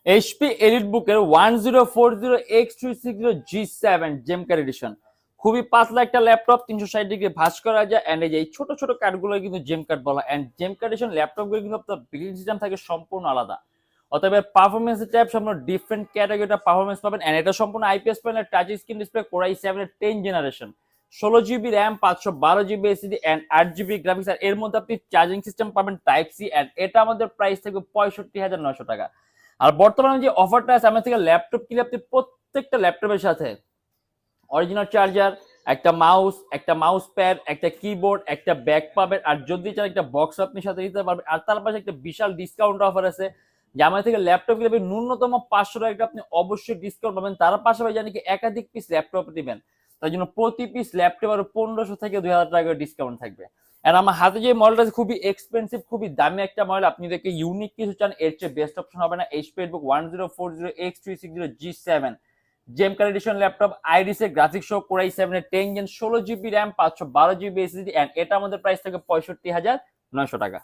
HP এলিটবুকের 1040X360 G7 জেমকার addition. খুবই পাতলা একটা ল্যাপটপ, 360 ডিগ্রি ভাঁজ করা যায়। এন্ড এই ছোট ছোট কার্ডগুলো কিন্তু জেম কার্ড বলা। এন্ড জেম কার্ড এডিশন ল্যাপটপগুলো কিন্তু আপনার বিল্ডিং সিস্টেম থাকে সম্পূর্ণ আলাদা। অতএব পারফরমেন্স টাইপ সম্পূর্ণ ডিফারেন্ট ক্যাটাগরিটা পারফরমেন্স পাবেন। এন্ড এটা সম্পূর্ণ IPS panel, touch screen display, core i7 এর 10 generation, 16 GB RAM, 512 GB SSD and 8 GB graphics. আর এর মধ্যে আপনি চার্জিং সিস্টেম পাবেন টাইপ সি। এন্ড এটা আমাদের প্রাইস থাকবে 65,900 টাকা। আর বর্তমানে যে অফারটা আছে, আমার থেকে ল্যাপটপ কিনে আপনি প্রত্যেকটা ল্যাপটপের সাথে অরিজিনাল চার্জার, একটা মাউস প্যাড, একটা কিবোর্ড, একটা ব্যাগ পাবেন। আর যদি চান একটা বক্স আপনি সাথে দিতে পারবেন। আর তার পাশে একটা বিশাল ডিসকাউন্ট অফার আছে, যে আমার থেকে ল্যাপটপ কিনবে ন্যূনতম 500 টাকা আপনি অবশ্যই ডিসকাউন্ট পাবেন। তার পাশাপাশি জানি কি একাধিক পিস ল্যাপটপ দিবেন, তার জন্য প্রতি পিস ল্যাপটপ আরো 1500 থেকে 2000 টাকা ডিসকাউন্ট থাকবে। আর আমার হাতে যে মডেলটা আছে খুবই এক্সপেন্সিভ, খুবই দামি একটা মডেল। আপনি দেখে ইউনিক কিছু চান, এর চেয়ে বেস্ট অপশন হবে না। HP EliteBook 1040X360 G7 gem car edition laptop, Iris এর গ্রাফিক্স সহ কোর i7 এর 10 gen, 16 GB RAM, 512 GB SSD. And এটা আমাদের প্রাইস থাকে 65,900 টাকা।